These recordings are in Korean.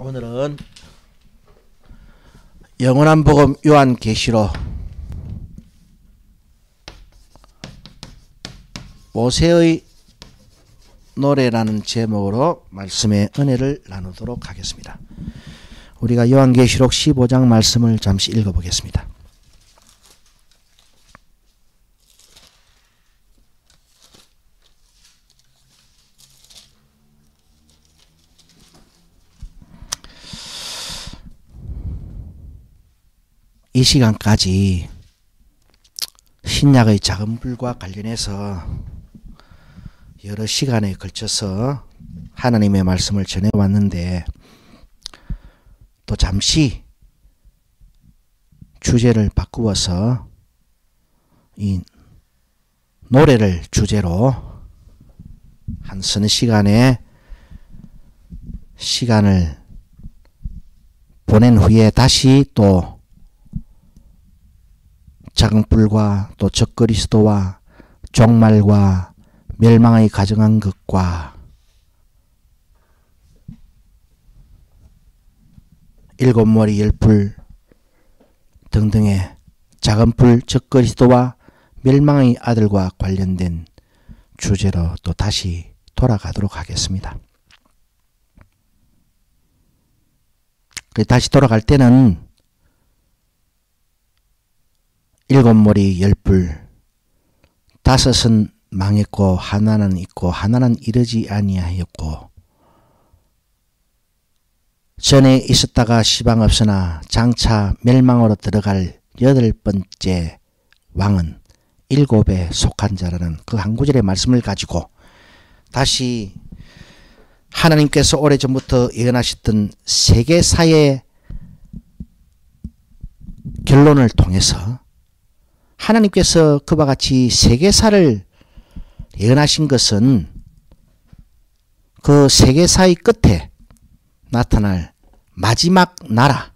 오늘은 영원한 복음 요한계시록 모세의 노래라는 제목으로 말씀의 은혜를 나누도록 하겠습니다. 우리가 요한계시록 15장 말씀을 잠시 읽어보겠습니다. 이 시간까지 신약의 작은 불과 관련해서 여러 시간에 걸쳐서 하나님의 말씀을 전해왔는데, 또 잠시 주제를 바꾸어서 이 노래를 주제로 한 서너 시간의 시간을 보낸 후에 다시 또 작은 뿔과 또 적그리스도와 종말과 멸망의 가정한 것과 일곱 머리 열 뿔 등등의 작은 뿔 적그리스도와 멸망의 아들과 관련된 주제로 또 다시 돌아가도록 하겠습니다. 다시 돌아갈 때는 일곱 머리 열 뿔, 다섯은 망했고 하나는 있고 하나는 이르지 아니하였고, 전에 있었다가 시방 없으나 장차 멸망으로 들어갈 여덟 번째 왕은 일곱에 속한 자라는 그 한 구절의 말씀을 가지고 다시 하나님께서 오래전부터 예언하셨던 세계사의 결론을 통해서 하나님께서 그와 같이 세계사를 예언하신 것은 그 세계사의 끝에 나타날 마지막 나라,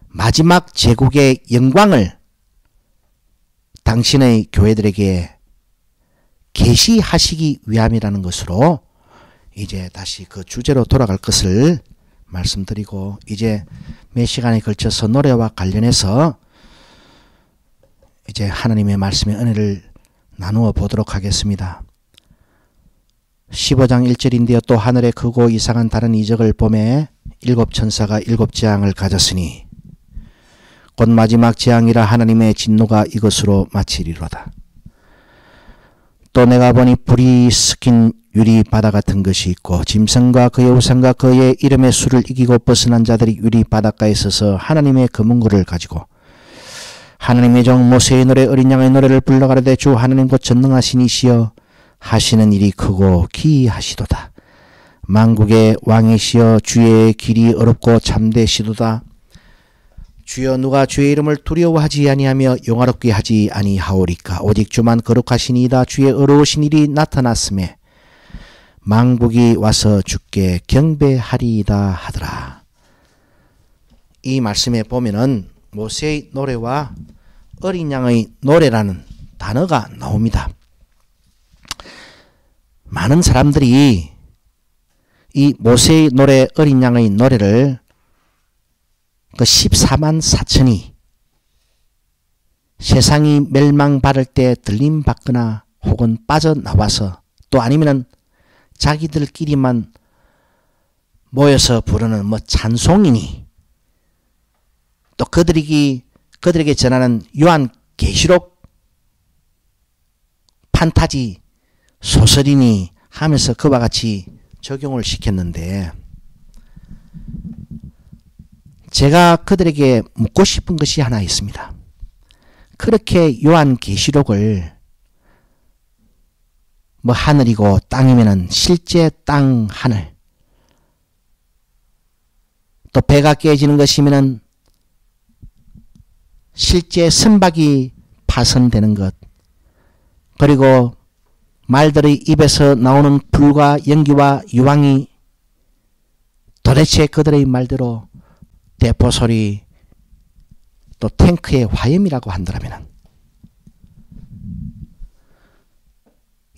마지막 제국의 영광을 당신의 교회들에게 계시하시기 위함이라는 것으로 이제 다시 그 주제로 돌아갈 것을 말씀드리고, 이제 몇 시간에 걸쳐서 노래와 관련해서 이제 하나님의 말씀의 은혜를 나누어 보도록 하겠습니다. 15장 1절인데요. 또 하늘에 크고 이상한 다른 이적을 보매 일곱 천사가 일곱 재앙을 가졌으니 곧 마지막 재앙이라 하나님의 진노가 이것으로 마치리로다. 또 내가 보니 불이 섞인 유리 바다 같은 것이 있고, 짐승과 그의 우상과 그의 이름의 수를 이기고 벗어난 자들이 유리 바닷가에 서서 하나님의 검은고를 가지고 하나님의 종 모세의 노래 어린 양의 노래를 불러가라되 주 하나님 곧 전능하신 이시여 하시는 일이 크고 기이하시도다. 만국의 왕이시여 주의 길이 어렵고 참되시도다. 주여 누가 주의 이름을 두려워하지 아니하며 영화롭게 하지 아니하오리까. 오직 주만 거룩하시니이다. 주의 어려우신 일이 나타났음에 만국이 와서 주께 경배하리이다 하더라. 이 말씀에 보면은 모세의 노래와 어린 양의 노래라는 단어가 나옵니다. 많은 사람들이 이 모세의 노래, 어린 양의 노래를 그 14만 4천이 세상이 멸망받을 때 들림받거나 혹은 빠져나와서, 또 아니면은 자기들끼리만 모여서 부르는 찬송이니, 또 그들에게 전하는 요한계시록 판타지 소설이니 하면서 그와 같이 적용을 시켰는데, 제가 그들에게 묻고 싶은 것이 하나 있습니다. 그렇게 요한계시록을 하늘이고 땅이면은 실제 땅 하늘, 또 배가 깨지는 것이면은 실제 선박이 파손되는 것, 그리고 말들의 입에서 나오는 불과 연기와 유황이 도대체 그들의 말대로 대포소리, 또 탱크의 화염이라고 한다면,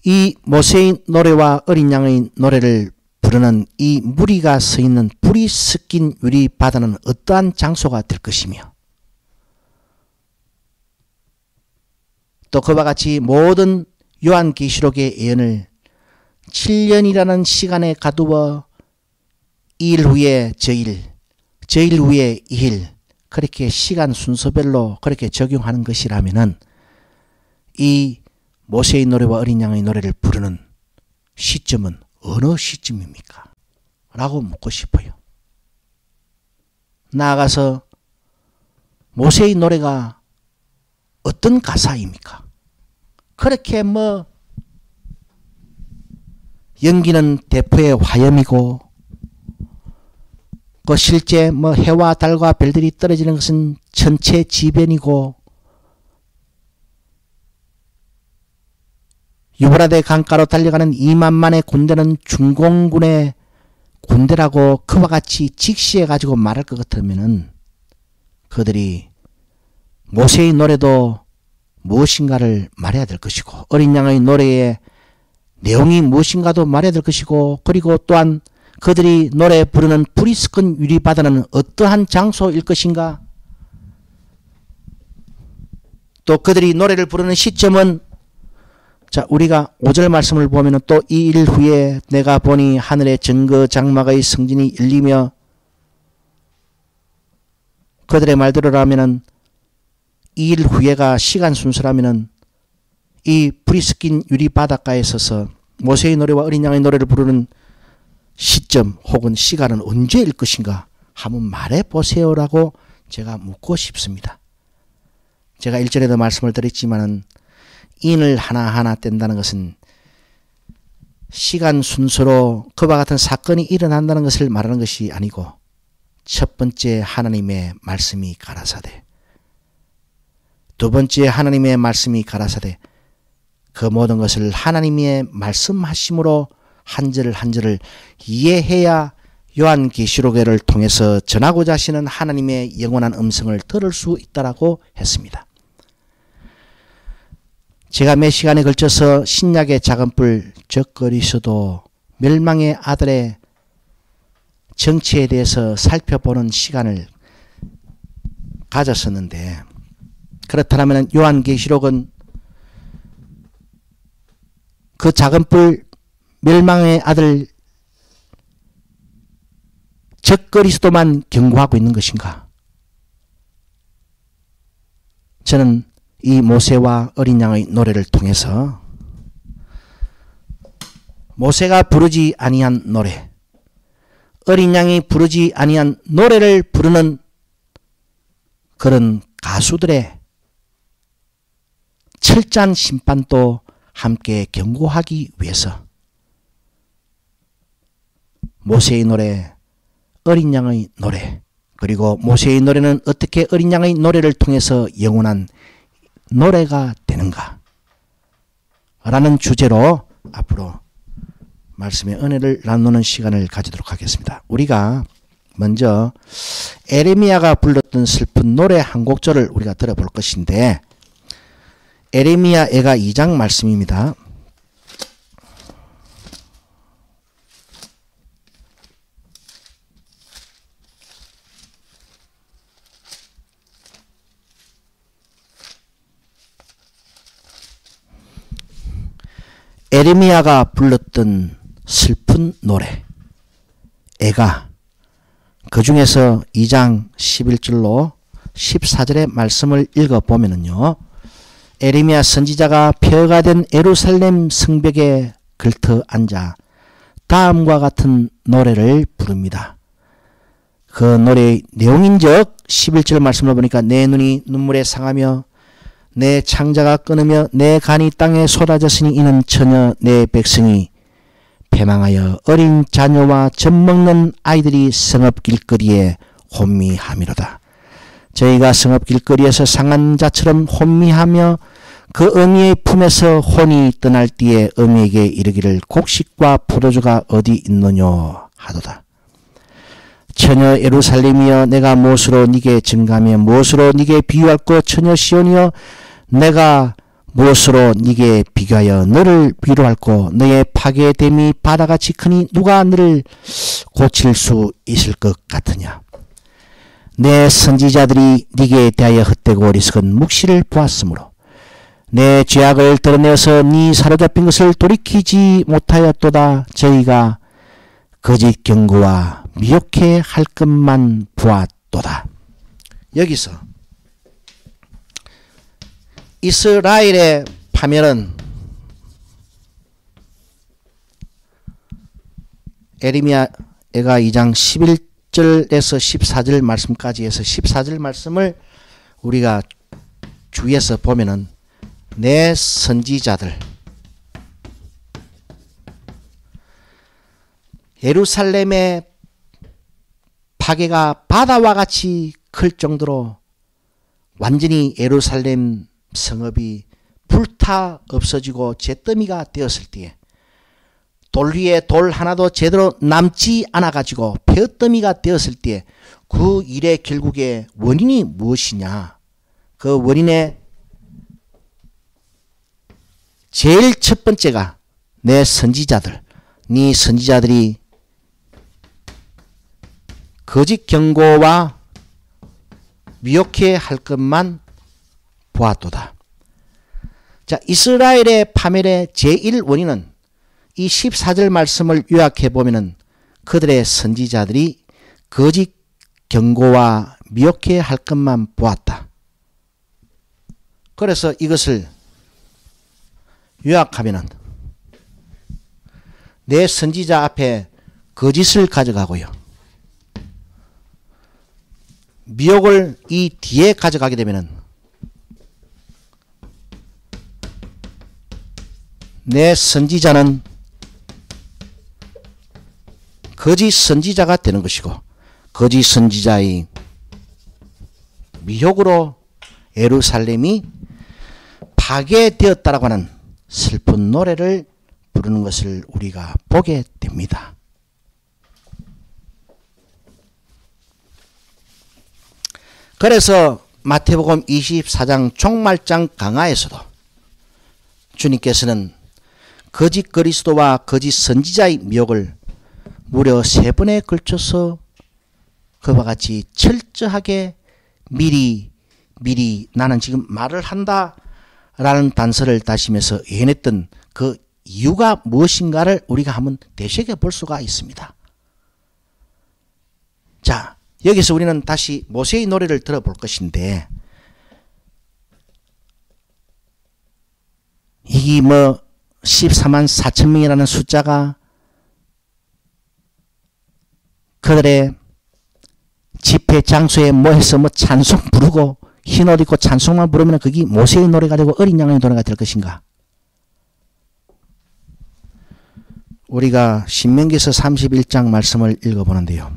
이 모세의 노래와 어린 양의 노래를 부르는 이 무리가 서 있는 불이 섞인 유리 바다는 어떠한 장소가 될 것이며 또 그와 같이 모든 요한계시록의 예언을 7년이라는 시간에 가두어 2일 후에 저일, 저일 후에 2일 그렇게 시간 순서별로 그렇게 적용하는 것이라면은 이 모세의 노래와 어린 양의 노래를 부르는 시점은 어느 시점입니까? 라고 묻고 싶어요. 나아가서 모세의 노래가 어떤 가사입니까? 그렇게 연기는 대포의 화염이고 그 실제 해와 달과 별들이 떨어지는 것은 천체 지변이고 유브라데 강가로 달려가는 2만만의 군대는 중공군의 군대라고 그와 같이 직시해 가지고 말할 것 같으면은 그들이 모세의 노래도 무엇인가를 말해야 될 것이고 어린 양의 노래의 내용이 무엇인가도 말해야 될 것이고 그리고 또한 그들이 노래 부르는 불이 섞은 유리바다는 어떠한 장소일 것인가 또 그들이 노래를 부르는 시점은 자 우리가 5절 말씀을 보면 또 이 일 후에 내가 보니 하늘의 증거 장막의 성진이 열리며 그들의 말대로라면은 이 일 후에가 시간 순서라면은 이 불이 섞인 유리 바닷가에 서서 모세의 노래와 어린 양의 노래를 부르는 시점 혹은 시간은 언제일 것인가 한번 말해 보세요라고 제가 묻고 싶습니다. 제가 1절에도 말씀을 드렸지만은 인을 하나하나 뗀다는 것은 시간 순서로 그와 같은 사건이 일어난다는 것을 말하는 것이 아니고 첫 번째 하나님의 말씀이 가라사대 두 번째 하나님의 말씀이 가라사대 그 모든 것을 하나님의 말씀하심으로 한 절 한 절을 이해해야 요한계시록을 통해서 전하고자 하시는 하나님의 영원한 음성을 들을 수 있다라고 했습니다. 제가 몇 시간에 걸쳐서 신약의 작은 뿔 즉 그리스도 멸망의 아들의 정체에 대해서 살펴보는 시간을 가졌었는데 그렇다면 요한계시록은 그 작은 뿔 멸망의 아들 즉 그리스도만 경고하고 있는 것인가? 저는 이 모세와 어린 양의 노래를 통해서 모세가 부르지 아니한 노래, 어린 양이 부르지 아니한 노래를 부르는 그런 가수들의 철저한 심판도 함께 경고하기 위해서 모세의 노래, 어린 양의 노래, 그리고 모세의 노래는 어떻게 어린 양의 노래를 통해서 영원한 노래가 되는가 라는 주제로 앞으로 말씀의 은혜를 나누는 시간을 가지도록 하겠습니다. 우리가 먼저 에레미야가 불렀던 슬픈 노래 한 곡절을 우리가 들어볼 것인데 에레미야 애가 2장 말씀입니다. 에레미야가 불렀던 슬픈 노래 애가 그 중에서 2장 11절로 14절의 말씀을 읽어보면요. 에레미야 선지자가 폐허가 된 예루살렘 성벽에 걸터 앉아 다음과 같은 노래를 부릅니다. 그 노래의 내용인즉 11절 말씀을 보니까 내 눈이 눈물에 상하며 내 창자가 끊으며 내 간이 땅에 쏟아졌으니 이는 처녀 내 백성이 패망하여 어린 자녀와 젖먹는 아이들이 성읍 길거리에 혼미함이로다. 저희가 성읍 길거리에서 상한 자처럼 혼미하며 그 어미의 품에서 혼이 떠날 때에 어미에게 이르기를 곡식과 포도주가 어디 있느뇨 하도다. 처녀 예루살렘이여 내가 무엇으로 네게 증가하며 무엇으로 네게 비유할꼬 처녀 시온이여 내가 무엇으로 네게 비교하여 너를 위로할꼬. 너의 파괴됨이 바다같이 크니 누가 너를 고칠 수 있을 것 같으냐. 내 선지자들이 네게 대하여 헛되고 어리석은 묵시를 보았으므로 내 죄악을 드러내어서 네 사로잡힌 것을 돌이키지 못하였도다. 저희가 거짓 경고와 미혹해 할 것만 보았도다. 여기서 이스라엘의 파멸은 에레미야가 2장 11절에서 14절 말씀까지 해서 14절 말씀을 우리가 주위에서 보면은 내 선지자들 예루살렘의 파괴가 바다와 같이 클 정도로 완전히 예루살렘 성읍이 불타 없어지고 잿더미가 되었을 때에 돌 위에 돌 하나도 제대로 남지 않아 가지고 폐더미가 되었을 때에 그 일의 결국에 원인이 무엇이냐. 그 원인의 제일 첫 번째가 내 선지자들, 네 선지자들이 거짓 경고와 미혹해 할 것만 보았도다. 자, 이스라엘의 파멸의 제1 원인은 이 14절 말씀을 요약해 보면은 그들의 선지자들이 거짓 경고와 미혹해 할 것만 보았다. 그래서 이것을 요약하면은 내 선지자 앞에 거짓을 가져가고요. 미혹을 이 뒤에 가져가게 되면은 내 선지자는 거짓 선지자가 되는 것이고 거짓 선지자의 미혹으로 예루살렘이 파괴되었다라고 하는 슬픈 노래를 부르는 것을 우리가 보게 됩니다. 그래서 마태복음 24장 종말장 강화에서도 주님께서는 거짓 그리스도와 거짓 선지자의 미혹을 무려 3번에 걸쳐서 그와 같이 철저하게 미리 나는 지금 말을 한다 라는 단서를 다시면서 예언했던 그 이유가 무엇인가를 우리가 한번 되새겨 볼 수가 있습니다. 자, 여기서 우리는 다시 모세의 노래를 들어볼 것인데 이 14만 4천 명이라는 숫자가 그들의 집회 장소에 모여서 찬송 부르고 흰 옷 입고 찬송만 부르면 그게 모세의 노래가 되고 어린 양의 노래가 될 것인가? 우리가 신명기서 31장 말씀을 읽어보는데요.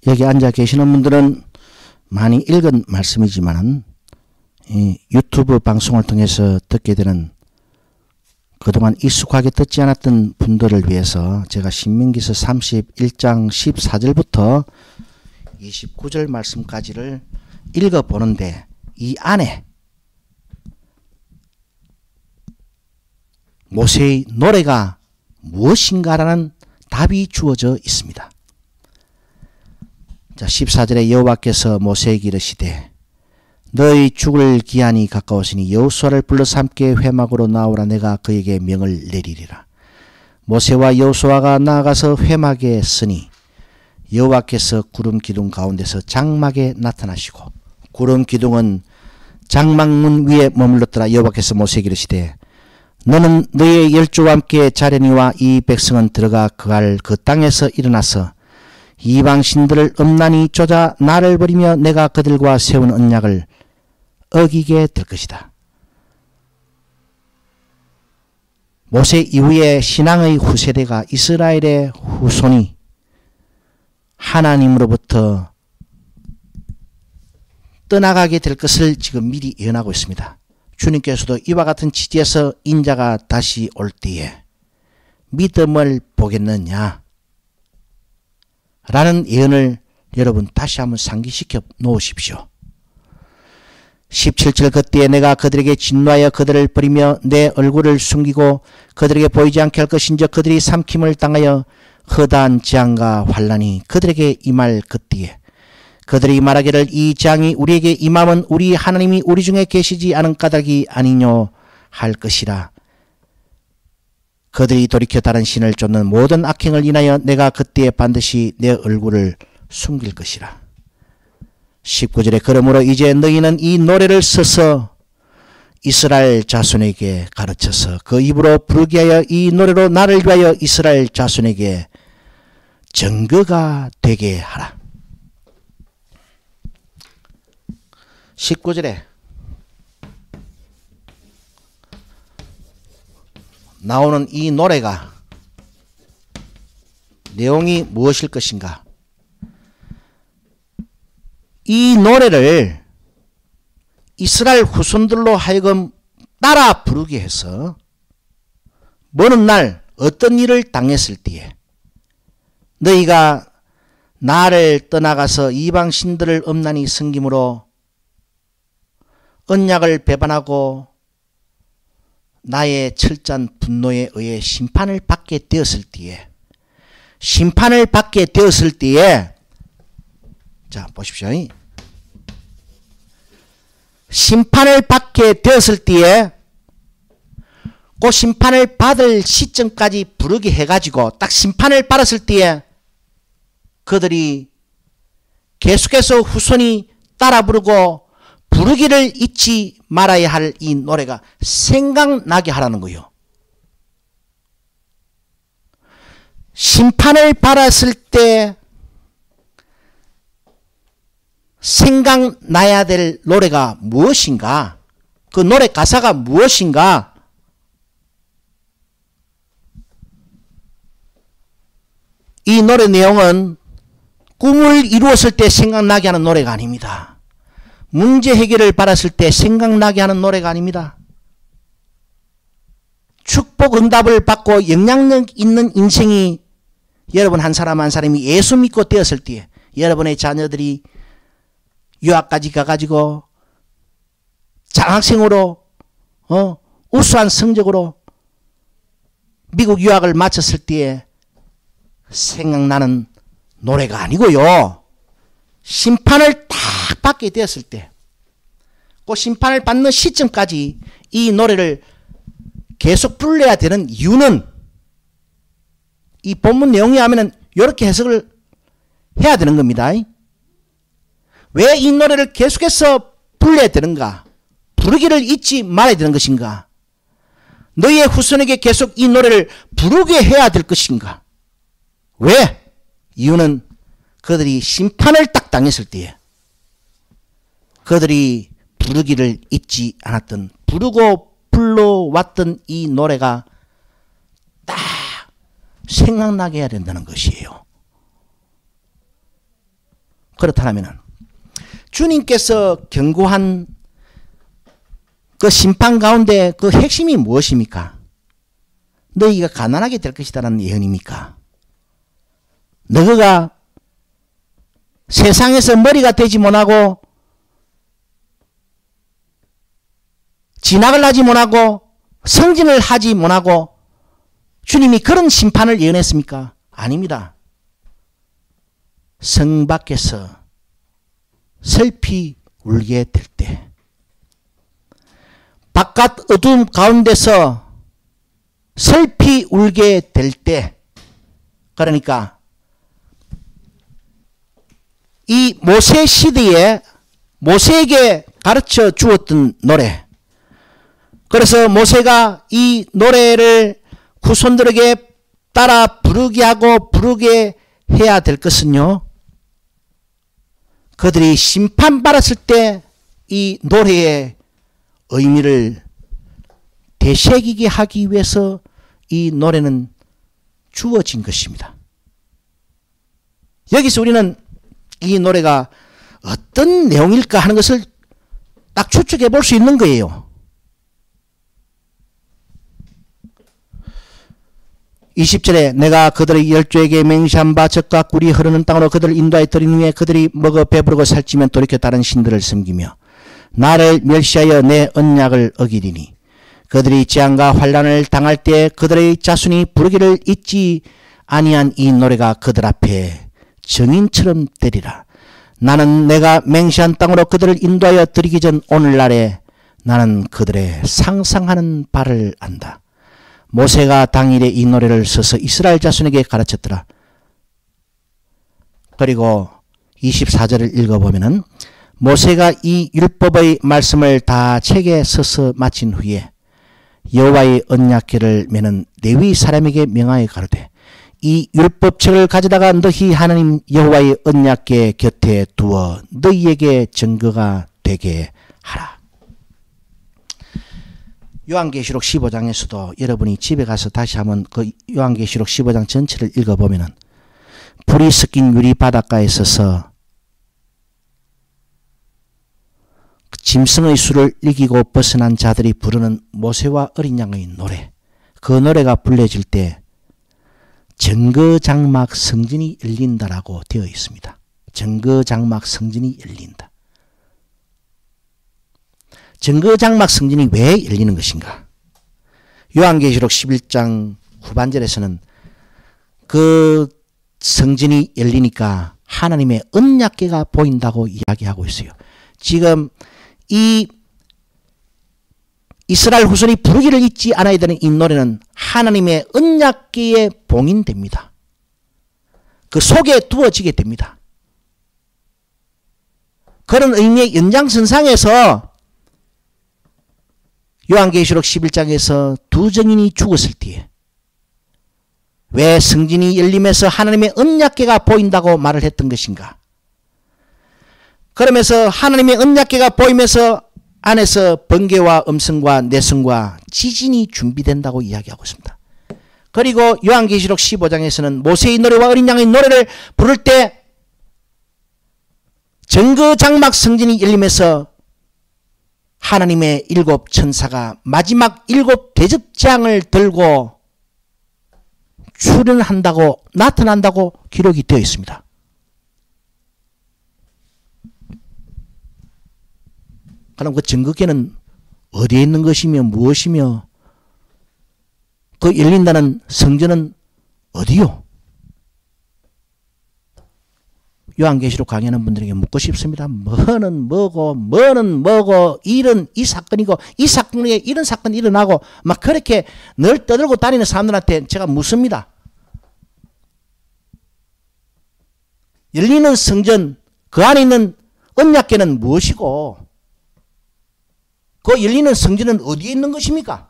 여기 앉아 계시는 분들은 많이 읽은 말씀이지만 유튜브 방송을 통해서 듣게 되는 그동안 익숙하게 듣지 않았던 분들을 위해서 제가 신명기서 31장 14절부터 29절 말씀까지를 읽어보는데 이 안에 모세의 노래가 무엇인가라는 답이 주어져 있습니다. 자, 14절에 여호와께서 모세에게 이르시되 너희 죽을 기한이 가까웠으니 여호수아를 불러서 함께 회막으로 나오라. 내가 그에게 명을 내리리라. 모세와 여호수아가 나아가서 회막에 서니 여호와께서 구름 기둥 가운데서 장막에 나타나시고 구름 기둥은 장막문 위에 머물렀더라. 여호와께서 모세에게 이르시되 너는 너의 열조와 함께 자려니와 이 백성은 들어가 거할 그 땅에서 일어나서 이방신들을 음란히 쫓아 나를 버리며 내가 그들과 세운 언약을 어기게 될 것이다. 모세 이후에 신앙의 후세대가 이스라엘의 후손이 하나님으로부터 떠나가게 될 것을 지금 미리 예언하고 있습니다. 주님께서도 이와 같은 취지에서 인자가 다시 올 때에 믿음을 보겠느냐 라는 예언을 여러분 다시 한번 상기시켜 놓으십시오. 17절 그때에 내가 그들에게 진노하여 그들을 버리며 내 얼굴을 숨기고 그들에게 보이지 않게 할 것인즉 그들이 삼킴을 당하여 허다한 재앙과 환난이 그들에게 임할 그때에 그들이 말하기를 이 재앙이 우리에게 임함은 우리 하나님이 우리 중에 계시지 않은 까닭이 아니뇨 할 것이라. 그들이 돌이켜 다른 신을 쫓는 모든 악행을 인하여 내가 그때에 반드시 내 얼굴을 숨길 것이라. 19절에 그러므로 이제 너희는 이 노래를 써서 이스라엘 자손에게 가르쳐서 그 입으로 부르게 하여 이 노래로 나를 위하여 이스라엘 자손에게 증거가 되게 하라. 19절에 나오는 이 노래가 내용이 무엇일 것인가? 이 노래를 이스라엘 후손들로 하여금 따라 부르게 해서 먼 날 어떤 일을 당했을 때에 너희가 나를 떠나가서 이방 신들을 엄란히 섬김으로 언약을 배반하고 나의 철저한 분노에 의해 심판을 받게 되었을 때에 자 보십시오. 심판을 받게 되었을 때에 그 심판을 받을 시점까지 부르게 해가지고 딱 심판을 받았을 때에 그들이 계속해서 후손이 따라 부르고 부르기를 잊지 말아야 할 이 노래가 생각나게 하라는 거예요. 심판을 받았을 때 생각나야 될 노래가 무엇인가? 그 노래 가사가 무엇인가? 이 노래 내용은 꿈을 이루었을 때 생각나게 하는 노래가 아닙니다. 문제 해결을 받았을 때 생각나게 하는 노래가 아닙니다. 축복 응답을 받고 영향력 있는 인생이 여러분 한 사람 한 사람이 예수 믿고 되었을 때에 여러분의 자녀들이 유학까지 가가지고 장학생으로 우수한 성적으로 미국 유학을 마쳤을 때에 생각나는 노래가 아니고요. 심판을 딱 받게 되었을 때 그 심판을 받는 시점까지 이 노래를 계속 불러야 되는 이유는 이 본문 내용에 하면은 이렇게 해석을 해야 되는 겁니다. 왜 이 노래를 계속해서 불러야 되는가? 부르기를 잊지 말아야 되는 것인가? 너희의 후손에게 계속 이 노래를 부르게 해야 될 것인가? 왜? 이유는 그들이 심판을 딱 당했을 때에 그들이 부르기를 잊지 않았던 부르고 불러왔던 이 노래가 딱 생각나게 해야 된다는 것이에요. 그렇다면 주님께서 경고한 그 심판 가운데 그 핵심이 무엇입니까? 너희가 가난하게 될 것이다라는 예언입니까? 너희가 세상에서 머리가 되지 못하고 진학을 하지 못하고 성진을 하지 못하고 주님이 그런 심판을 예언했습니까? 아닙니다. 성 밖에서 슬피 울게 될 때, 바깥 어둠 가운데서 슬피 울게 될 때, 그러니까 이 모세 시대에 모세에게 가르쳐 주었던 노래, 그래서 모세가 이 노래를 후손들에게 따라 부르게 하고 부르게 해야 될 것은요, 그들이 심판받았을 때 이 노래의 의미를 되새기게 하기 위해서 이 노래는 주어진 것입니다. 여기서 우리는 이 노래가 어떤 내용일까 하는 것을 딱 추측해 볼 수 있는 거예요. 20절에 내가 그들의 열조에게 맹세한 바 젖과 꿀이 흐르는 땅으로 그들을 인도하여 들인 후에 그들이 먹어 배부르고 살찌면 돌이켜 다른 신들을 섬기며 나를 멸시하여 내 언약을 어기리니 그들이 재앙과 환난을 당할 때 그들의 자손이 부르기를 잊지 아니한 이 노래가 그들 앞에 정인처럼 되리라. 나는 내가 맹세한 땅으로 그들을 인도하여 들이기 전 오늘날에 나는 그들의 상상하는 바를 안다. 모세가 당일에 이 노래를 써서 이스라엘 자손에게 가르쳤더라. 그리고 24절을 읽어보면은 모세가 이 율법의 말씀을 다 책에 써서 마친 후에 여호와의 언약궤를 메는 레위 사람에게 명하여 가로되 이 율법책을 가져다가 너희 하나님 여호와의 언약궤 곁에 두어 너희에게 증거가 되게 하라. 요한계시록 15장에서도 여러분이 집에 가서 다시 한번 그 요한계시록 15장 전체를 읽어보면은 불이 섞인 유리 바닷가에 서서 짐승의 수를 이기고 벗어난 자들이 부르는 모세와 어린 양의 노래, 그 노래가 불려질 때 정거장막 성전이 열린다라고 되어 있습니다. 정거장막 성전이 열린다. 정거장막 성전이 왜 열리는 것인가? 요한계시록 11장 후반절에서는 그 성전이 열리니까 하나님의 언약궤가 보인다고 이야기하고 있어요. 지금 이 이스라엘 후손이 부르기를 잊지 않아야 되는 이 노래는 하나님의 언약궤에 봉인됩니다. 그 속에 두어지게 됩니다. 그런 의미의 연장선상에서 요한계시록 11장에서 두 증인이 죽었을 때에 왜 성전이 열리면서 하나님의 언약궤가 보인다고 말을 했던 것인가? 그러면서 하나님의 언약궤가 보이면서 안에서 번개와 음성과 내성과 지진이 준비된다고 이야기하고 있습니다. 그리고 요한계시록 15장에서는 모세의 노래와 어린 양의 노래를 부를 때 정거장막 성전이 열리면서 하나님의 일곱 천사가 마지막 일곱 대접장을 들고 출현한다고 나타난다고 기록이 되어 있습니다. 그럼 그 정거궤는 어디에 있는 것이며 무엇이며 그 열린다는 성전은 어디요? 요한계시록 강의하는 분들에게 묻고 싶습니다. 뭐는 뭐고 뭐는 뭐고 일은 이 사건이고 이 사건에 이런 사건이 일어나고 막 그렇게 늘 떠들고 다니는 사람들한테 제가 묻습니다. 열리는 성전 그 안에 있는 언약궤는 무엇이고 그 열리는 성전은 어디에 있는 것입니까?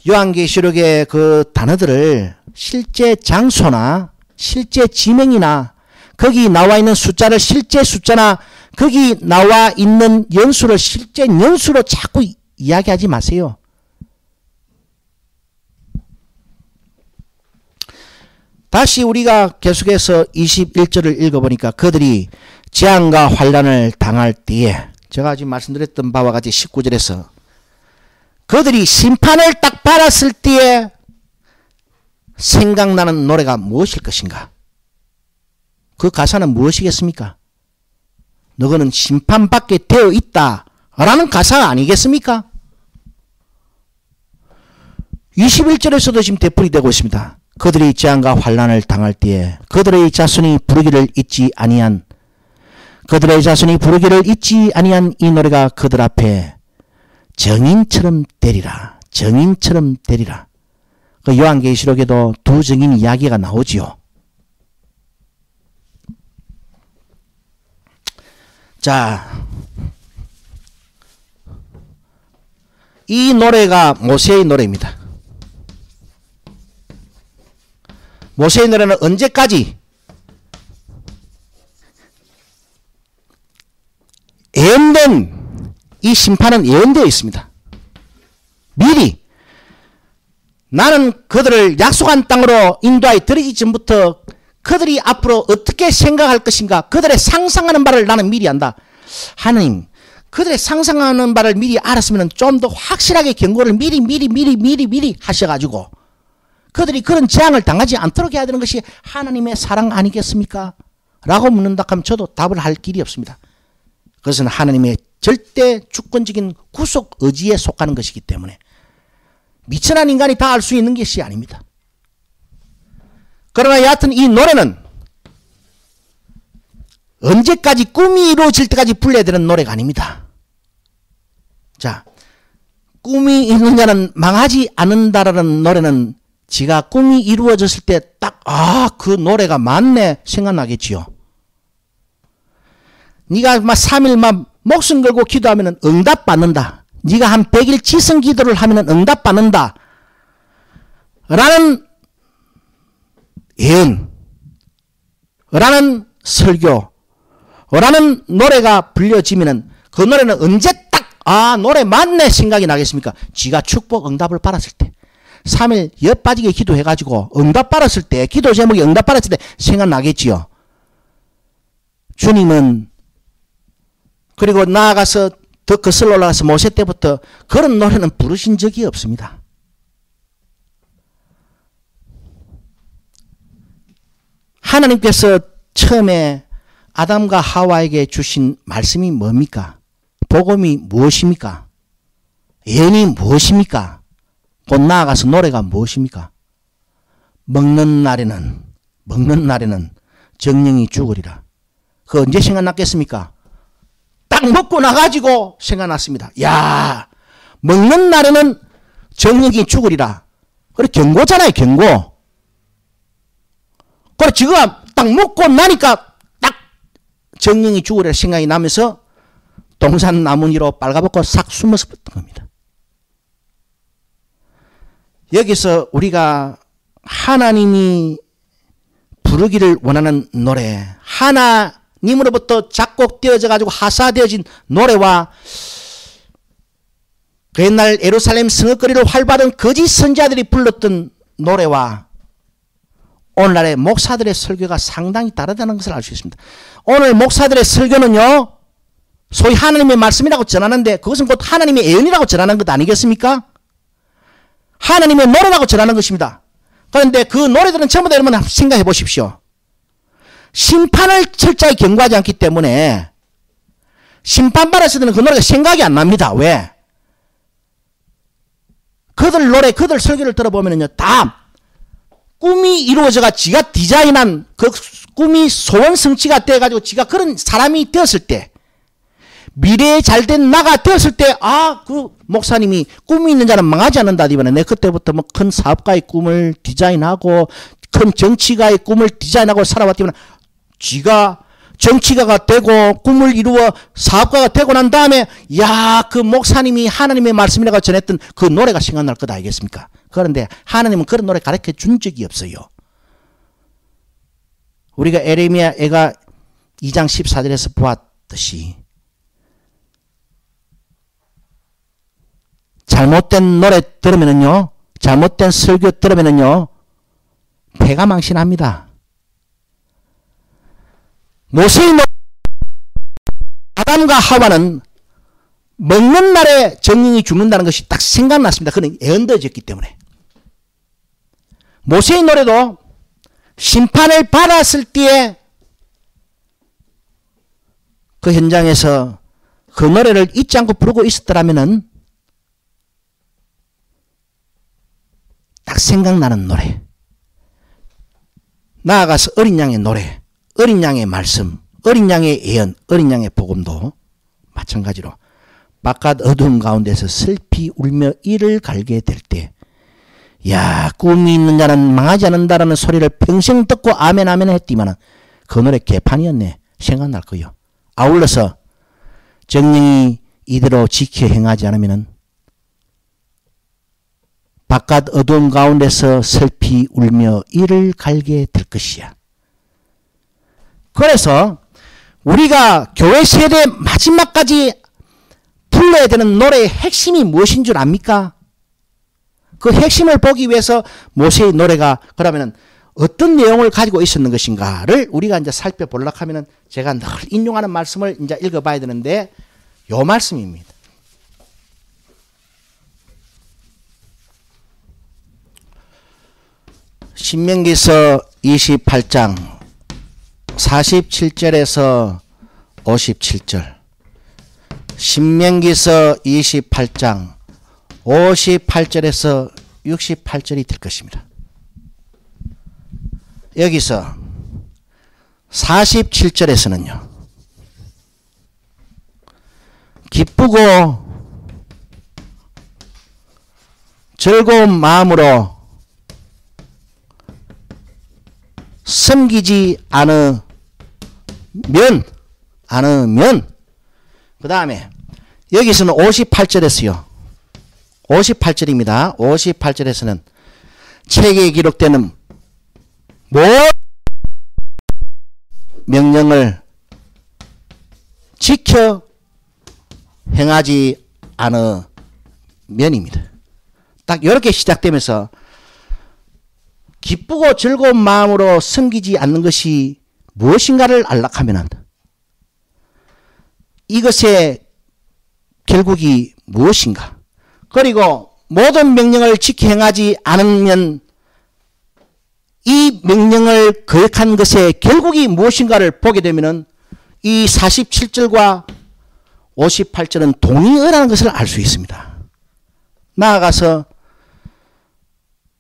요한계시록의 그 단어들을 실제 장소나 실제 지명이나 거기 나와 있는 숫자를 실제 숫자나 거기 나와 있는 연수를 실제 연수로 자꾸 이야기하지 마세요. 다시 우리가 계속해서 21절을 읽어보니까 그들이 재앙과 환난을 당할 때에 제가 지금 말씀드렸던 바와 같이 19절에서 그들이 심판을 딱 받았을 때에 생각나는 노래가 무엇일 것인가? 그 가사는 무엇이겠습니까? 너희는 심판받게 되어 있다 라는 가사가 아니겠습니까? 21절에서도 지금 되풀이 되고 있습니다. 그들이 재앙과 환난을 당할 때에 그들의 자손이 부르기를 잊지 아니한 이 노래가 그들 앞에 정인처럼 되리라. 정인처럼 되리라. 그 요한계시록에도 두 증인 이야기가 나오지요. 자, 이 노래가 모세의 노래입니다. 모세의 노래는 언제까지? 예언된 이 심판은 예언되어 있습니다. 미리 나는 그들을 약속한 땅으로 인도하여 들이기 전부터 그들이 앞으로 어떻게 생각할 것인가, 그들의 상상하는 바를 나는 미리 안다. 하나님, 그들의 상상하는 바를 미리 알았으면 좀 더 확실하게 경고를 미리 하셔가지고 그들이 그런 재앙을 당하지 않도록 해야 되는 것이 하나님의 사랑 아니겠습니까? 라고 묻는다 하면 저도 답을 할 길이 없습니다. 그것은 하나님의 절대 주권적인 구속 의지에 속하는 것이기 때문에 미천한 인간이 다 알 수 있는 것이 아닙니다. 그러나 여하튼 이 노래는 언제까지 꿈이 이루어질 때까지 불러야 되는 노래가 아닙니다. 자, 꿈이 있는 자는 망하지 않는다라는 노래는 지가 꿈이 이루어졌을 때 딱 그 노래가 맞네 생각나겠지요. 네가 막 3일 막 목숨 걸고 기도하면 응답받는다. 네가 한 100일 지성 기도를 하면 응답받는다. 라는 예언, 라는 설교, 라는 노래가 불려지면은 그 노래는 언제 딱 노래 맞네 생각이 나겠습니까? 지가 축복 응답을 받았을 때, 3일 엿 빠지게 기도해가지고 응답 받았을 때, 기도 제목이 응답 받았을 때 생각나겠지요. 주님은 그리고 나아가서 더 거슬러 올라가서 모세 때부터 그런 노래는 부르신 적이 없습니다. 하나님께서 처음에 아담과 하와에게 주신 말씀이 뭡니까? 복음이 무엇입니까? 예언이 무엇입니까? 곧 나아가서 노래가 무엇입니까? 먹는 날에는 정령이 죽으리라. 그거 언제 생각났겠습니까? 딱 먹고 나가지고 생각났습니다. 야, 먹는 날에는 정령이 죽으리라. 그래 경고잖아요, 경고. 그래 지금 딱 먹고 나니까 딱 정령이 죽으리라 생각이 나면서 동산 나무니로 빨가벗고 싹 숨어서 붙은 겁니다. 여기서 우리가 하나님이 부르기를 원하는 노래, 하나님으로부터 작곡되어져 가지고 하사되어진 노래와 그 옛날 예루살렘 성읍거리를 활보하던 거짓 선지자들이 불렀던 노래와 오늘날의 목사들의 설교가 상당히 다르다는 것을 알 수 있습니다. 오늘 목사들의 설교는요, 소위 하나님의 말씀이라고 전하는데 그것은 곧 하나님의 예언이라고 전하는 것 아니겠습니까? 하나님의 노래라고 전하는 것입니다. 그런데 그 노래들은 전부 다 여러분 생각해 보십시오. 심판을 철저히 경고하지 않기 때문에 심판받았을 때는 그 노래가 생각이 안 납니다. 왜? 그들 노래, 그들 설교를 들어보면요, 다 꿈이 이루어져가 지가 디자인한 그 꿈이 소원 성취가 돼가지고 지가 그런 사람이 되었을 때, 미래에 잘된 나가 되었을 때, 그 목사님이 꿈이 있는 자는 망하지 않는다. 이번에 내 그때부터 뭐 큰 사업가의 꿈을 디자인하고 큰 정치가의 꿈을 디자인하고 살아왔지만 지가 정치가가 되고 꿈을 이루어 사업가가 되고 난 다음에 그 목사님이 하나님의 말씀이라고 전했던 그 노래가 생각날 것 아니겠습니까? 그런데 하나님은 그런 노래 가르쳐 준 적이 없어요. 우리가 에레미야 애가 2장 14절에서 보았듯이 잘못된 노래 들으면은요, 잘못된 설교 들으면은요, 폐가 망신합니다. 모세의 노래, 아담과 하와는 먹는 날에 정령이 죽는다는 것이 딱 생각났습니다. 그는 예언되어졌기 때문에. 모세의 노래도 심판을 받았을 때에 그 현장에서 그 노래를 잊지 않고 부르고 있었더라면은 딱 생각나는 노래. 나아가서 어린 양의 노래, 어린 양의 말씀, 어린 양의 예언, 어린 양의 복음도 마찬가지로 바깥 어두운 가운데서 슬피 울며 이를 갈게 될 때, 꿈이 있는 자는 망하지 않는다라는 소리를 평생 듣고 아멘 아멘 했지만 그 노래 개판이었네 생각날 거요. 아울러서 정령이 이대로 지켜 행하지 않으면 바깥 어두운 가운데서 슬피 울며 이를 갈게 될 것이야. 그래서 우리가 교회 세대 마지막까지 불러야 되는 노래의 핵심이 무엇인 줄 압니까? 그 핵심을 보기 위해서 모세의 노래가 그러면은 어떤 내용을 가지고 있었는 것인가를 우리가 이제 살펴보려고 하면은 제가 늘 인용하는 말씀을 이제 읽어봐야 되는데 요 말씀입니다. 신명기서 28장 47절에서 57절, 신명기서 28장 58절에서 68절이 될 것입니다. 여기서 47절에서는요. 기쁘고 즐거운 마음으로 섬기지 않으면 그 다음에 여기서는 58절에서요. 58절입니다. 58절에서는 책에 기록되는 모든 명령을 지켜 행하지 않으면입니다. 딱 이렇게 시작되면서 기쁘고 즐거운 마음으로 섬기지 않는 것이 무엇인가를 알락하면 이것의 결국이 무엇인가, 그리고 모든 명령을 지켜 행하지 않으면 이 명령을 거역한 것의 결국이 무엇인가를 보게 되면 이 47절과 58절은 동의어라는 것을 알 수 있습니다. 나아가서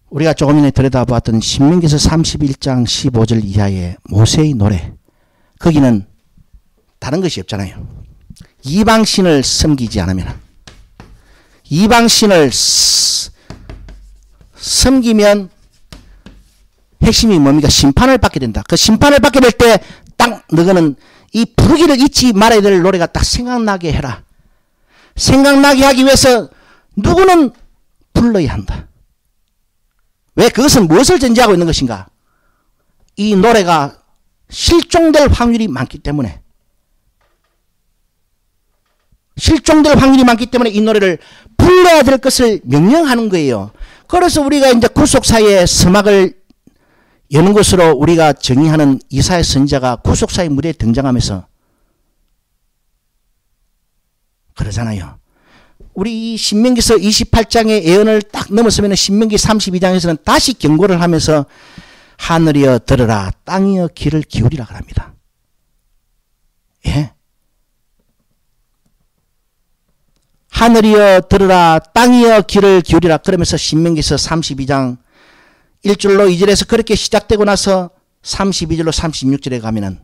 우리가 조금 전에 들여다보았던 신명기서 31장 15절 이하의 모세의 노래, 거기는 다른 것이 없잖아요. 이방신을 섬기지 않으면, 이방신을 섬기면 핵심이 뭡니까? 심판을 받게 된다. 그 심판을 받게 될 때 딱 너희는 이 부르기를 잊지 말아야 될 노래가 딱 생각나게 해라. 생각나게 하기 위해서 누구는 불러야 한다. 왜? 그것은 무엇을 전제하고 있는 것인가? 이 노래가 실종될 확률이 많기 때문에, 실종될 확률이 많기 때문에 이 노래를 불러야 될 것을 명령하는 거예요. 그래서 우리가 이제 구속사의 서막을 여는 것으로 우리가 정의하는 이사야 선지자가 구속사의 무대에 등장하면서 그러잖아요. 우리 이 신명기서 28장의 예언을 딱 넘어서면 신명기 32장에서는 다시 경고를 하면서 하늘이여 들으라, 땅이여 귀를 기울이라 합니다. 예? 하늘이여 들으라, 땅이여 귀를 기울이라 그러면서 신명기서 32장 1절로 2절에서 그렇게 시작되고 나서 32절로 36절에 가면은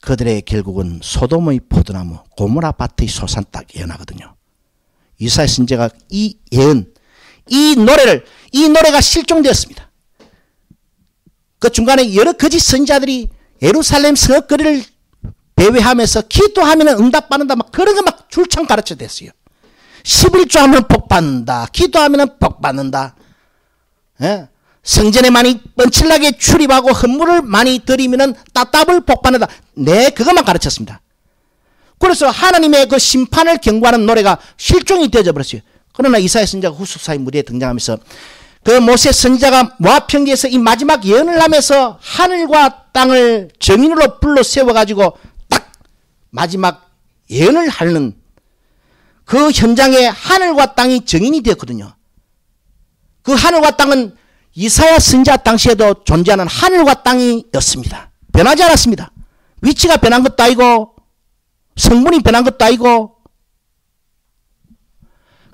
그들의 결국은 소돔의 포도나무, 고모라 밭의 소산 딱 예언하거든요. 이사야 선지자가 이 예언, 이 노래가 실종되었습니다. 그 중간에 여러 거짓 선지자들이 예루살렘 성읍거리를 배회하면서 기도하면 응답받는다, 막 그런 거 막 줄창 가르쳐 댔어요. 11조 하면 복 받는다, 기도하면 복 받는다. 예? 성전에 많이 뻔칠나게 출입하고 헌물을 많이 드리면 따따블 복 받는다. 네, 그것만 가르쳤습니다. 그래서 하나님의 그 심판을 경고하는 노래가 실종이 되어져 버렸어요. 그러나 이사야 선지자가 후속사의 무대에 등장하면서 그 모세 선지자가 모압 평지에서 이 마지막 예언을 하면서 하늘과 땅을 정인으로 불러 세워가지고 딱 마지막 예언을 하는 그 현장에 하늘과 땅이 정인이 되었거든요. 그 하늘과 땅은 이사야 선지자 당시에도 존재하는 하늘과 땅이었습니다. 변하지 않았습니다. 위치가 변한 것도 아니고 성분이 변한 것도 아니고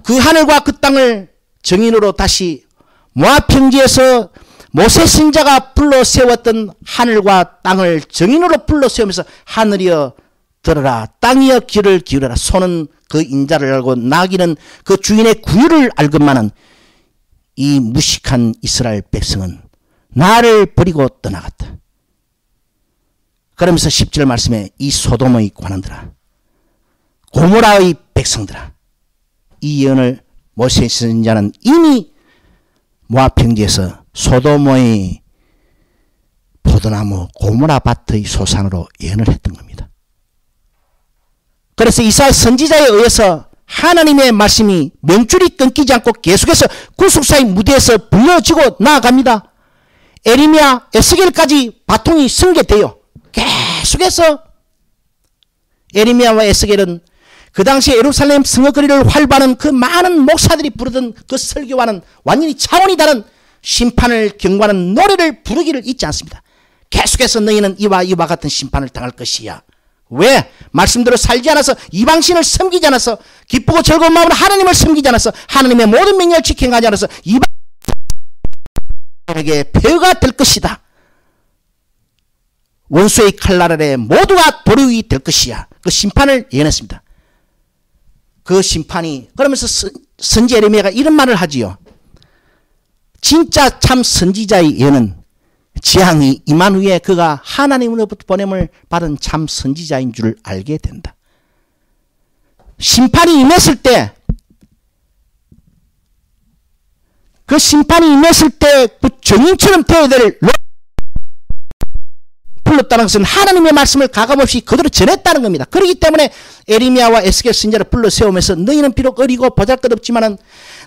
그 하늘과 그 땅을 정인으로 다시 모압 평지에서 모세 선지자가 불러 세웠던 하늘과 땅을 정인으로 불러 세우면서 하늘이여 들어라, 땅이여 귀를 기울여라. 소는 그 인자를 알고 나귀는 그 주인의 구유를 알건만은 이 무식한 이스라엘 백성은 나를 버리고 떠나갔다. 그러면서 10절 말씀에 이 소돔의 관원들아, 고모라의 백성들아, 이 예언을 모세 선지자는 이미 모압 평지에서 소돔의 포도나무 고모라 밭의 소산으로 예언을 했던 겁니다. 그래서 이사야 선지자에 의해서 하나님의 말씀이 명줄이 끊기지 않고 계속해서 구속사의 무대에서 불려지고 나아갑니다. 에레미야, 에스겔까지 바통이 승계돼요. 계속해서 에레미야와 에스겔은 그 당시 예루살렘 성읍거리를 활보하는 그 많은 목사들이 부르던 그 설교와는 완전히 차원이 다른 심판을 경고하는 노래를 부르기를 잊지 않습니다. 계속해서 너희는 이와 같은 심판을 당할 것이야. 왜? 말씀대로 살지 않아서 이방신을 섬기지 않아서 기쁘고 즐거운 마음으로 하나님을 섬기지 않아서 하나님의 모든 명령을 지켜가지 않아서 이방에게 폐허가 될 것이다. 원수의 칼날 아래 모두가 도륙이 될 것이야. 그 심판을 예언했습니다. 그 심판이 그러면서 선지 에레미야가 이런 말을 하지요. 진짜 참 선지자의 예언은 재앙이 임한 후에 그가 하나님으로부터 보냄을 받은 참 선지자인 줄 알게 된다. 심판이 임했을 때, 그 심판이 임했을 때 그 정인처럼 되어야 될 불렀다는 것은 하나님의 말씀을 가감없이 그대로 전했다는 겁니다. 그렇기 때문에 에레미야와 에스겔 선지자를 불러 세우면서 너희는 비록 어리고 보잘것없지만은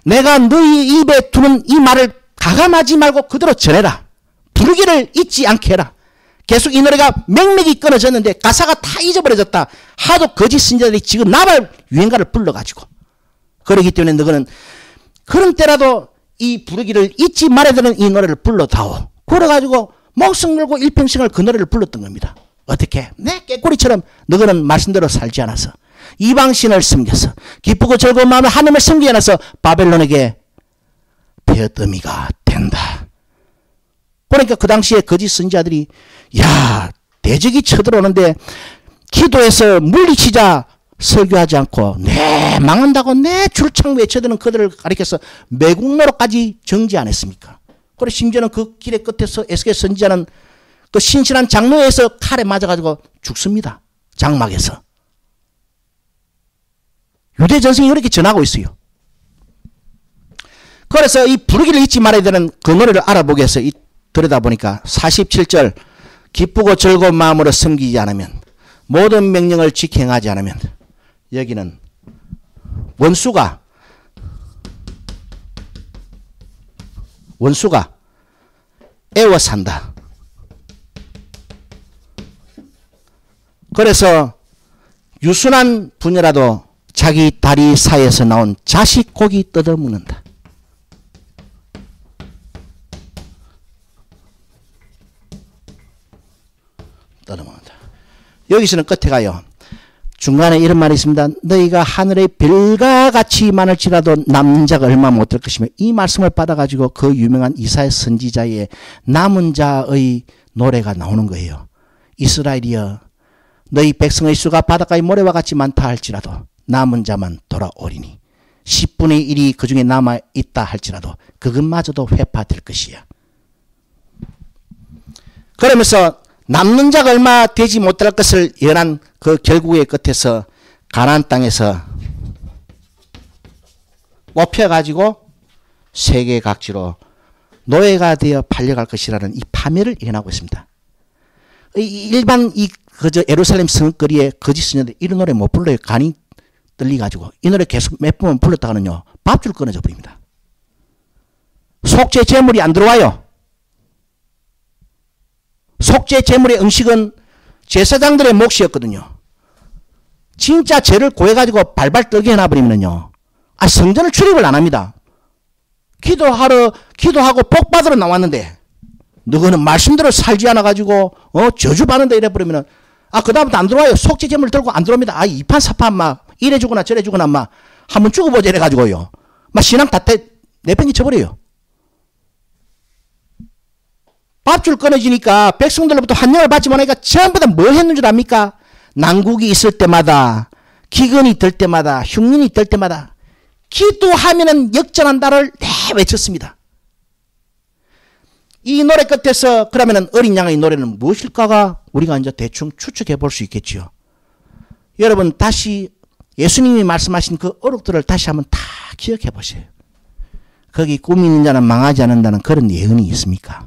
내가 너희 입에 두는 이 말을 가감하지 말고 그대로 전해라. 부르기를 잊지 않게 해라. 계속 이 노래가 맥맥이 끊어졌는데 가사가 다 잊어버려졌다. 하도 거짓 선지자들이 지금 나발 유행가를 불러가지고. 그렇기 때문에 너희는 그런 때라도 이 부르기를 잊지 말아야 되는 이 노래를 불러다오. 그래가지고 목숨 걸고 일평생을 그 노래를 불렀던 겁니다. 어떻게? 내 깨꼬리처럼 너희는 말씀대로 살지 않아서 이방신을 섬겨서 기쁘고 즐거운 마음으로 하나님을 섬기지 않아서 바벨론에게 폐허더미가 된다. 그러니까 그 당시에 거짓 선지자들이 야 대적이 쳐들어오는데 기도해서 물리치자 설교하지 않고 네 망한다고 네 줄창 외쳐드는 그들을 가리켜서 매국노로까지 정지 안 했습니까? 그리고 심지어는 그 길의 끝에서 에스겔 선지자는 그 신실한 장로에서 칼에 맞아가지고 죽습니다. 장막에서. 유대 전승이 이렇게 전하고 있어요. 그래서 이 부르기를 잊지 말아야 되는 그 노래를 알아보기 위해서 들여다보니까 47절 기쁘고 즐거운 마음으로 섬기지 않으면 모든 명령을 지켜 행하지 않으면 여기는 원수가 애워 산다. 그래서 유순한 부녀라도 자기 다리 사이에서 나온 자식 고기 뜯어먹는다. 뜯어먹는다. 여기서는 끝에 가요. 중간에 이런 말이 있습니다. 너희가 하늘의 별과 같이 많을지라도 남는 자가 얼마 못 될 것이며 이 말씀을 받아가지고 그 유명한 이사야 선지자의 남은 자의 노래가 나오는 거예요. 이스라엘이여 너희 백성의 수가 바닷가의 모래와 같이 많다 할지라도 남은 자만 돌아오리니 10분의 1이 그 중에 남아있다 할지라도 그것마저도 회파될 것이야. 그러면서 남는 자가 얼마 되지 못할 것을 예언한 그 결국의 끝에서 가나안 땅에서 뽑혀가지고 세계 각지로 노예가 되어 팔려갈 것이라는 이 파멸을 예언하고 있습니다. 일반 그저 예루살렘 성거리에 거짓 선지자들 이런 노래 못 불러요. 간이 떨리가지고 이 노래 계속 몇 번만 불렀다가는요 밥줄 끊어져 버립니다. 속죄 제물이 안 들어와요. 속죄 제물의 음식은 제사장들의 몫이었거든요. 진짜 죄를 고해가지고 발발 떨게 해놔버리면요. 성전을 출입을 안 합니다. 기도하고 복 받으러 나왔는데 너희는 말씀대로 살지 않아가지고 저주받는다 이래버리면은 그다음부터 안 들어와요. 속죄 제물 들고 안 들어옵니다. 이판사판 막 이래주거나 저래주거나 막 한번 죽어보자 이래가지고요. 막 신앙 다 내팽개 쳐버려요. 밥줄 끊어지니까 백성들로부터 환영을 받지 못하니까 전부 다 뭘 했는 줄 압니까? 난국이 있을 때마다 기근이 들 때마다 흉년이 들 때마다 기도하면은 역전한다를 외쳤습니다. 이 노래 끝에서 그러면은 어린 양의 노래는 무엇일까가 우리가 이제 대충 추측해 볼 수 있겠지요. 여러분 다시 예수님이 말씀하신 그 어록들을 다시 한번 다 기억해 보세요. 거기 꿈이 있는 자는 망하지 않는다는 그런 예언이 있습니까?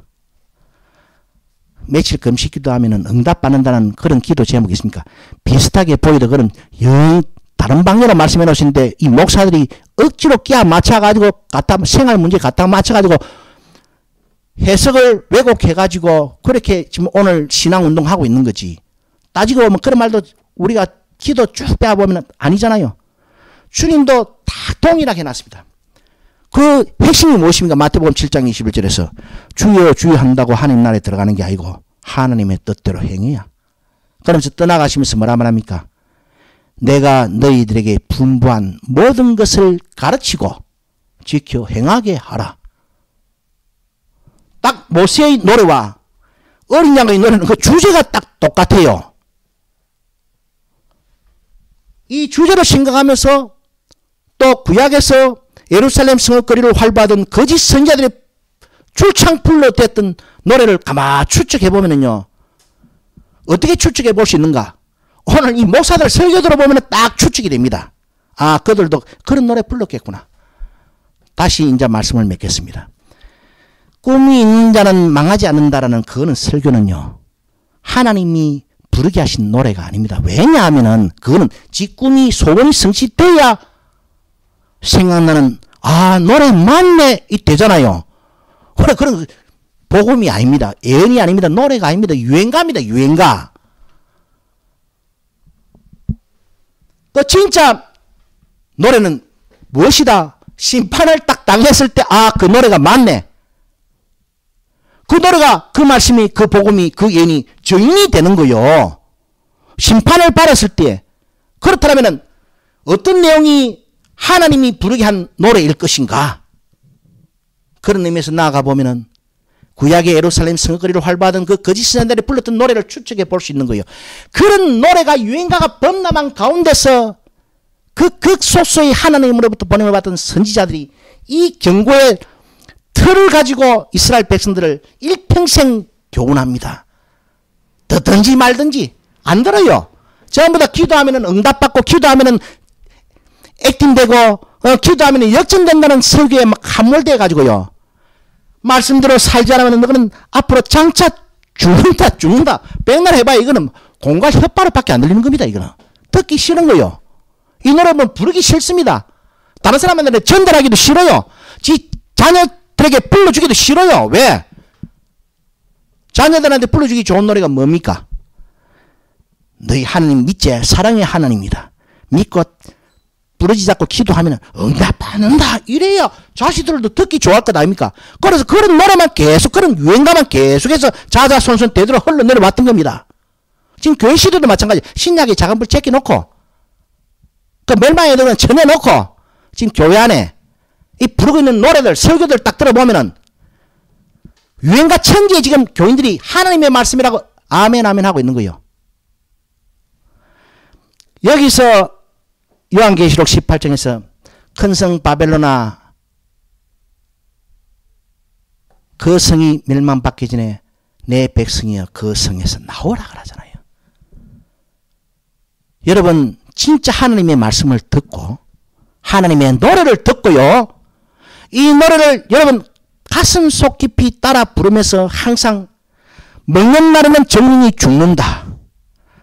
며칠 금식 기도하면 응답받는다는 그런 기도 제목이 있습니까? 비슷하게 보이도 그런 다른 방향으로 말씀해 놓으시는데 이 목사들이 억지로 끼워 맞춰가지고 생활 문제 갖다 맞춰가지고 해석을 왜곡해가지고 그렇게 지금 오늘 신앙운동하고 있는 거지. 따지고 보면 그런 말도 우리가 기도 쭉 빼보면 아니잖아요. 주님도 다 동일하게 해놨습니다. 그 핵심이 무엇입니까? 마태복음 7장 21절에서 주여 주여 한다고 하나님 나라에 들어가는 게 아니고 하나님의 뜻대로 행해야. 그러면서 떠나가시면서 뭐라 말합니까? 내가 너희들에게 분부한 모든 것을 가르치고 지켜 행하게 하라. 딱 모세의 노래와 어린 양의 노래는 그 주제가 딱 똑같아요. 이 주제를 생각하면서 또 구약에서 예루살렘 성읍거리를 활보하던 거짓 선지자들의 출창풀로 됐던 노래를 가만 추측해보면요. 어떻게 추측해 볼 수 있는가? 오늘 이 목사들 설교 들어보면 딱 추측이 됩니다. 아, 그들도 그런 노래 불렀겠구나. 다시 이제 말씀을 맺겠습니다. 꿈이 있는 자는 망하지 않는다라는 그거는 설교는요. 하나님이 부르게 하신 노래가 아닙니다. 왜냐하면은 그거는 지 꿈이 소원이 성취돼야 생각나는 아 노래 맞네 이 되잖아요. 그런 복음이 아닙니다. 예언이 아닙니다. 노래가 아닙니다. 유행가입니다. 유행가. 또 진짜 노래는 무엇이다? 심판을 딱 당했을 때 아 그 노래가 맞네. 그 노래가 그 말씀이 그 복음이 그 예언이 증인이 되는 거요. 심판을 받았을 때 그렇다면 어떤 내용이 하나님이 부르게 한 노래일 것인가? 그런 의미에서 나아가 보면은 구약의 예루살렘 성거리를 활보하던 그 거짓 선지자들이 불렀던 노래를 추측해 볼 수 있는 거예요. 그런 노래가 유행가가 범람한 가운데서 그 극소수의 하나님으로부터 보냄을 받은 선지자들이 이 경고의 틀을 가지고 이스라엘 백성들을 일평생 교훈합니다. 듣든지 말든지 안 들어요. 전부 다 기도하면 응답받고 기도하면 액팅되고 기도하면 역전된다는 설교에 막 함몰되어 가지고요. 말씀대로 살지 않으면 너는 앞으로 장차 죽는다. 백날 해봐야 이거는 공과 혓바닥밖에 안 들리는 겁니다. 이거는 듣기 싫은 거요. 이 노래는 부르기 싫습니다. 다른 사람한테 전달하기도 싫어요. 지 자녀들에게 불러주기도 싫어요. 왜? 자녀들한테 불러주기 좋은 노래가 뭡니까? 너희 하나님 믿지? 사랑의 하나님이다. 믿고 부르지 않고 기도하면 응답받는다. 이래야 자식들도 듣기 좋아할 것 아닙니까? 그래서 그런 노래만 계속 그런 유행가만 계속해서 자자손손 되도로 흘러내려왔던 겁니다. 지금 교회 시대도 마찬가지. 신약에 작은 불 제껴놓고 그 멸망의 애들은 전해놓고 지금 교회 안에 이 부르고 있는 노래들 설교들 딱 들어보면은 유행가 천지에 지금 교인들이 하나님의 말씀이라고 아멘 아멘 하고 있는 거예요. 여기서 요한계시록 18장에서 큰 성 바벨로나 그 성이 멸망받기 전에 내 백성이여 그 성에서 나오라 그러잖아요. 여러분 진짜 하나님의 말씀을 듣고 하나님의 노래를 듣고요. 이 노래를 여러분 가슴 속 깊이 따라 부르면서 항상 먹는 날에는 정령이 죽는다.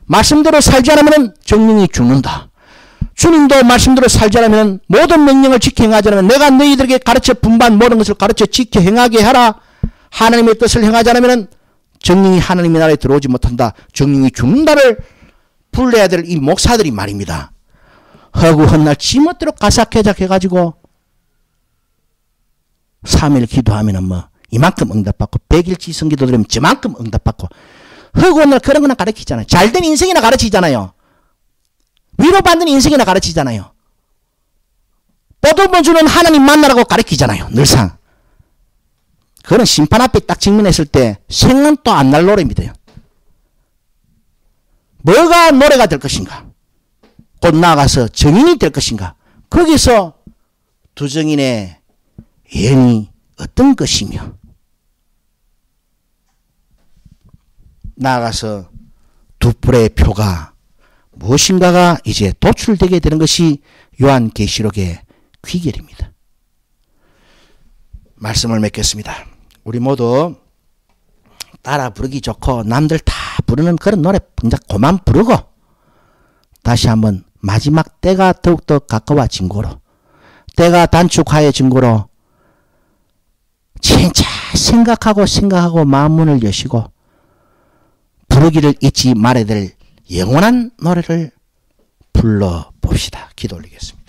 말씀대로 살지 않으면 정령이 죽는다. 주님도 말씀대로 살지 않으면 모든 명령을 지켜 행하지 않으면 내가 너희들에게 가르쳐 분반 모든 것을 가르쳐 지켜 행하게 하라. 하나님의 뜻을 행하지 않으면 정령이 하나님의 나라에 들어오지 못한다. 정령이 죽는다를 불러야 될 이 목사들이 말입니다. 허구 헛날 지멋대로 가삭해작해가지고 3일 기도하면은 뭐 이만큼 응답받고 100일치 성기도 들으면 저만큼 응답받고 허구 헛날 그런 거나 가르치잖아요. 잘된 인생이나 가르치잖아요. 위로받는 인생이나 가르치잖아요. 뽀드번 주는 하나님 만나라고 가르치잖아요. 늘상. 그런 심판 앞에 딱 직면했을 때 생각도 안 날 노래입니다. 뭐가 노래가 될 것인가? 곧 나아가서 정인이 될 것인가? 거기서 두 정인의 예언이 어떤 것이며 나아가서 두 뿔의 표가 무엇인가가 이제 도출되게 되는 것이 요한계시록의 귀결입니다. 말씀을 맺겠습니다. 우리 모두 따라 부르기 좋고 남들 다 부르는 그런 노래 이제 그만 부르고 다시 한번 마지막 때가 더욱더 가까워진 거로 때가 단축하여진 거로 진짜 생각하고 마음문을 여시고 부르기를 잊지 말아야 될 영원한 노래를 불러봅시다. 기도 올리겠습니다.